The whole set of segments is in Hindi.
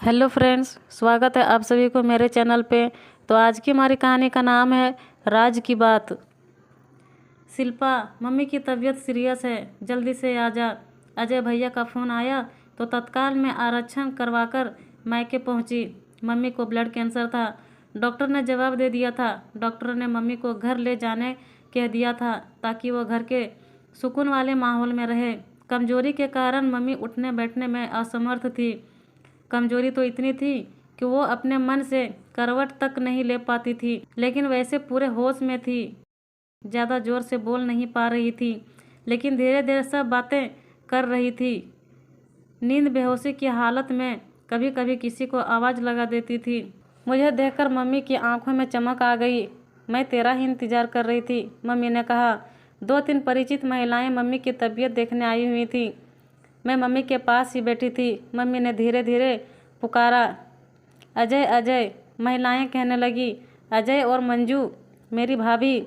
हेलो फ्रेंड्स, स्वागत है आप सभी को मेरे चैनल पे। तो आज की हमारी कहानी का नाम है राज की बात। शिल्पा, मम्मी की तबीयत सीरियस है, जल्दी से आ जा। अजय भैया का फ़ोन आया तो तत्काल में आरक्षण करवाकर मायके पहुंची। मम्मी को ब्लड कैंसर था, डॉक्टर ने जवाब दे दिया था। डॉक्टर ने मम्मी को घर ले जाने कह दिया था ताकि वो घर के सुकून वाले माहौल में रहे। कमजोरी के कारण मम्मी उठने बैठने में असमर्थ थी। कमजोरी तो इतनी थी कि वो अपने मन से करवट तक नहीं ले पाती थी, लेकिन वैसे पूरे होश में थी। ज़्यादा जोर से बोल नहीं पा रही थी, लेकिन धीरे धीरे सब बातें कर रही थी। नींद बेहोशी की हालत में कभी कभी किसी को आवाज़ लगा देती थी। मुझे देखकर मम्मी की आंखों में चमक आ गई। मैं तेरा ही इंतज़ार कर रही थी, मम्मी ने कहा। 2-3 परिचित महिलाएं मम्मी की तबीयत देखने आई हुई थी। मैं मम्मी के पास ही बैठी थी। मम्मी ने धीरे धीरे पुकारा, अजय अजय। महिलाएं कहने लगी, अजय और मंजू मेरी भाभी,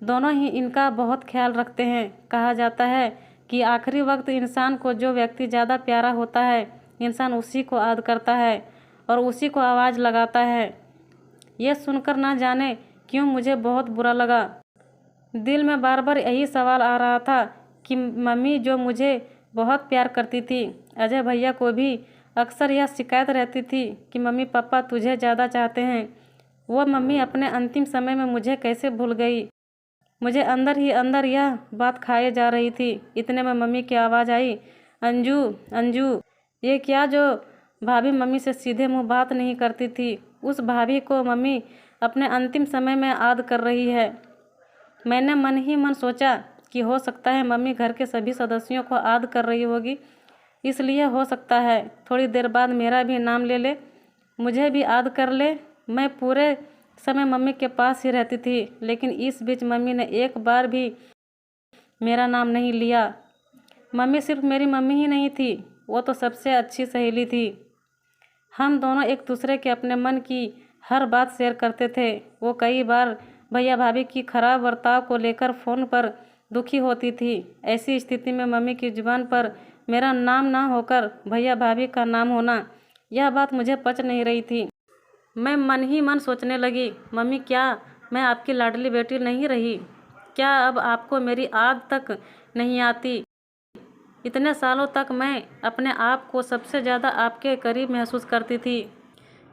दोनों ही इनका बहुत ख्याल रखते हैं। कहा जाता है कि आखिरी वक्त इंसान को जो व्यक्ति ज़्यादा प्यारा होता है, इंसान उसी को याद करता है और उसी को आवाज़ लगाता है। यह सुनकर ना जाने क्यों मुझे बहुत बुरा लगा। दिल में बार बार यही सवाल आ रहा था कि मम्मी जो मुझे बहुत प्यार करती थी, अजय भैया को भी अक्सर यह शिकायत रहती थी कि मम्मी पापा तुझे ज़्यादा चाहते हैं। वो मम्मी अपने अंतिम समय में मुझे कैसे भूल गई। मुझे अंदर ही अंदर यह बात खाए जा रही थी। इतने में मम्मी की आवाज़ आई, अंजू अंजू। ये क्या जो भाभी मम्मी से सीधे मुँह बात नहीं करती थी, उस भाभी को मम्मी अपने अंतिम समय में याद कर रही है। मैंने मन ही मन सोचा कि हो सकता है मम्मी घर के सभी सदस्यों को याद कर रही होगी, इसलिए हो सकता है थोड़ी देर बाद मेरा भी नाम ले ले, मुझे भी याद कर ले। मैं पूरे समय मम्मी के पास ही रहती थी, लेकिन इस बीच मम्मी ने एक बार भी मेरा नाम नहीं लिया। मम्मी सिर्फ मेरी मम्मी ही नहीं थी, वो तो सबसे अच्छी सहेली थी। हम दोनों एक दूसरे के अपने मन की हर बात शेयर करते थे। वो कई बार भैया भाभी की खराब बर्ताव को लेकर फ़ोन पर दुखी होती थी। ऐसी स्थिति में मम्मी की जुबान पर मेरा नाम ना होकर भैया भाभी का नाम होना, यह बात मुझे पच नहीं रही थी। मैं मन ही मन सोचने लगी, मम्मी क्या मैं आपकी लाडली बेटी नहीं रही? क्या अब आपको मेरी याद तक नहीं आती? इतने सालों तक मैं अपने आप को सबसे ज़्यादा आपके करीब महसूस करती थी।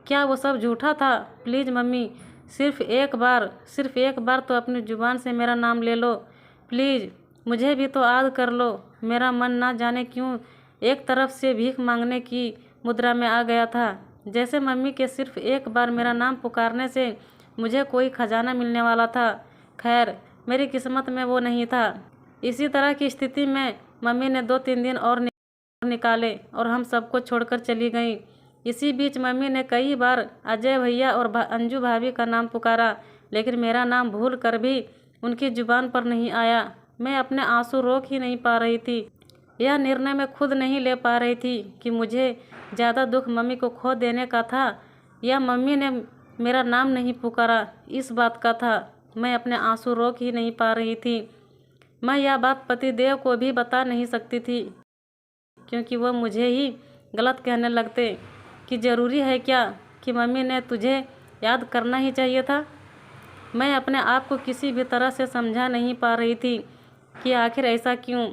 क्या वो सब झूठा था? प्लीज़ मम्मी, सिर्फ एक बार तो अपनी ज़ुबान से मेरा नाम ले लो। प्लीज़ मुझे भी तो याद कर लो। मेरा मन ना जाने क्यों एक तरफ से भीख मांगने की मुद्रा में आ गया था, जैसे मम्मी के सिर्फ एक बार मेरा नाम पुकारने से मुझे कोई खजाना मिलने वाला था। खैर, मेरी किस्मत में वो नहीं था। इसी तरह की स्थिति में मम्मी ने 2-3 दिन और निकाले और हम सबको छोड़कर चली गई। इसी बीच मम्मी ने कई बार अजय भैया और अंजू भाभी का नाम पुकारा, लेकिन मेरा नाम भूल कर भी उनकी जुबान पर नहीं आया। मैं अपने आंसू रोक ही नहीं पा रही थी। यह निर्णय मैं खुद नहीं ले पा रही थी कि मुझे ज़्यादा दुख मम्मी को खो देने का था या मम्मी ने मेरा नाम नहीं पुकारा इस बात का था। मैं अपने आंसू रोक ही नहीं पा रही थी। मैं यह बात पतिदेव को भी बता नहीं सकती थी, क्योंकि वह मुझे ही गलत कहने लगते कि ज़रूरी है क्या कि मम्मी ने तुझे याद करना ही चाहिए था। मैं अपने आप को किसी भी तरह से समझा नहीं पा रही थी कि आखिर ऐसा क्यों।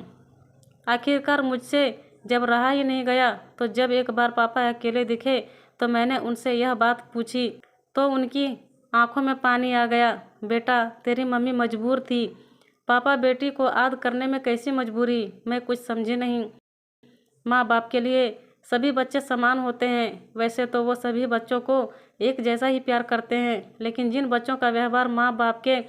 आखिरकार मुझसे जब रहा ही नहीं गया, तो जब एक बार पापा अकेले दिखे तो मैंने उनसे यह बात पूछी तो उनकी आंखों में पानी आ गया। बेटा, तेरी मम्मी मजबूर थी। पापा बेटी को याद करने में कैसी मजबूरी? मैं कुछ समझी नहीं। माँ बाप के लिए सभी बच्चे समान होते हैं। वैसे तो वो सभी बच्चों को एक जैसा ही प्यार करते हैं, लेकिन जिन बच्चों का व्यवहार माँ बाप के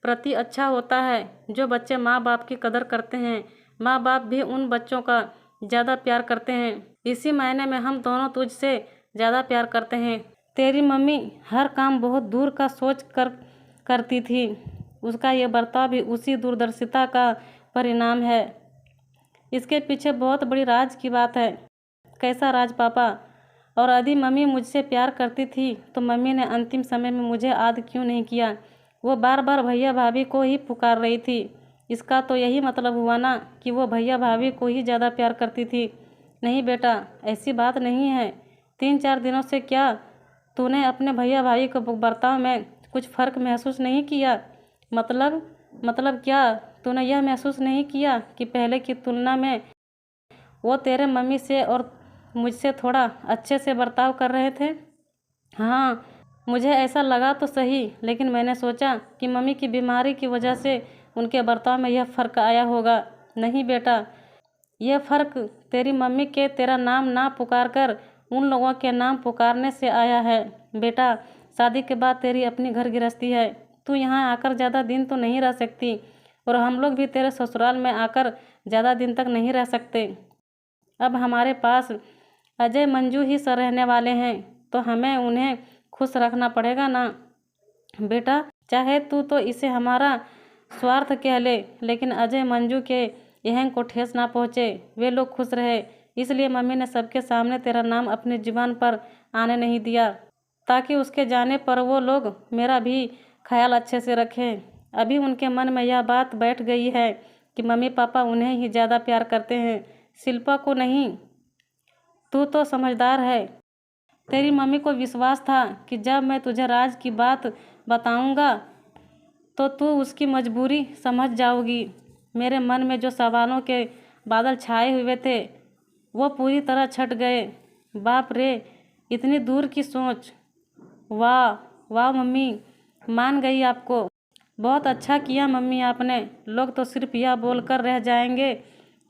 प्रति अच्छा होता है, जो बच्चे माँ बाप की कदर करते हैं, माँ बाप भी उन बच्चों का ज़्यादा प्यार करते हैं। इसी मायने में हम दोनों तुझसे ज़्यादा प्यार करते हैं। तेरी मम्मी हर काम बहुत दूर का सोच कर करती थी। उसका ये बर्ताव भी उसी दूरदर्शिता का परिणाम है। इसके पीछे बहुत बड़ी राज की बात है। कैसा राज पापा? और यदि मम्मी मुझसे प्यार करती थी तो मम्मी ने अंतिम समय में मुझे याद क्यों नहीं किया? वो बार बार भैया भाभी को ही पुकार रही थी। इसका तो यही मतलब हुआ ना कि वो भैया भाभी को ही ज़्यादा प्यार करती थी। नहीं बेटा, ऐसी बात नहीं है। 3-4 दिनों से क्या तूने अपने भैया भाई के बर्ताव में कुछ फ़र्क महसूस नहीं किया? मतलब क्या तूने यह महसूस नहीं किया कि पहले की तुलना में वो तेरे मम्मी से और मुझसे थोड़ा अच्छे से बर्ताव कर रहे थे? हाँ, मुझे ऐसा लगा तो सही, लेकिन मैंने सोचा कि मम्मी की बीमारी की वजह से उनके बर्ताव में यह फ़र्क आया होगा। नहीं बेटा, यह फ़र्क तेरी मम्मी के तेरा नाम ना पुकार कर उन लोगों के नाम पुकारने से आया है। बेटा, शादी के बाद तेरी अपनी घर गृहस्थी है, तू यहाँ आकर ज़्यादा दिन तो नहीं रह सकती और हम लोग भी तेरे ससुराल में आकर ज़्यादा दिन तक नहीं रह सकते। अब हमारे पास अजय मंजू ही सर रहने वाले हैं, तो हमें उन्हें खुश रखना पड़ेगा ना। बेटा, चाहे तू तो इसे हमारा स्वार्थ कह ले, लेकिन अजय मंजू के यहं को ठेस ना पहुँचे, वे लोग खुश रहे, इसलिए मम्मी ने सबके सामने तेरा नाम अपनी जुबान पर आने नहीं दिया, ताकि उसके जाने पर वो लोग मेरा भी ख्याल अच्छे से रखें। अभी उनके मन में यह बात बैठ गई है कि मम्मी पापा उन्हें ही ज़्यादा प्यार करते हैं, शिल्पा को नहीं। तू तो समझदार है। तेरी मम्मी को विश्वास था कि जब मैं तुझे राज की बात बताऊंगा तो तू उसकी मजबूरी समझ जाओगी। मेरे मन में जो सवालों के बादल छाए हुए थे वो पूरी तरह छट गए। बाप रे, इतनी दूर की सोच। वाह वाह मम्मी, मान गई आपको। बहुत अच्छा किया मम्मी आपने। लोग तो सिर्फ यह बोलकर रह जाएंगे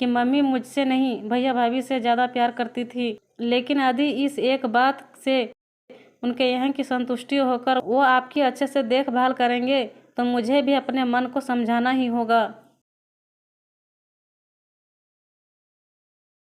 कि मम्मी मुझसे नहीं भैया भाभी से ज़्यादा प्यार करती थी, लेकिन यदि इस एक बात से उनके यहाँ की संतुष्टि होकर वो आपकी अच्छे से देखभाल करेंगे तो मुझे भी अपने मन को समझाना ही होगा।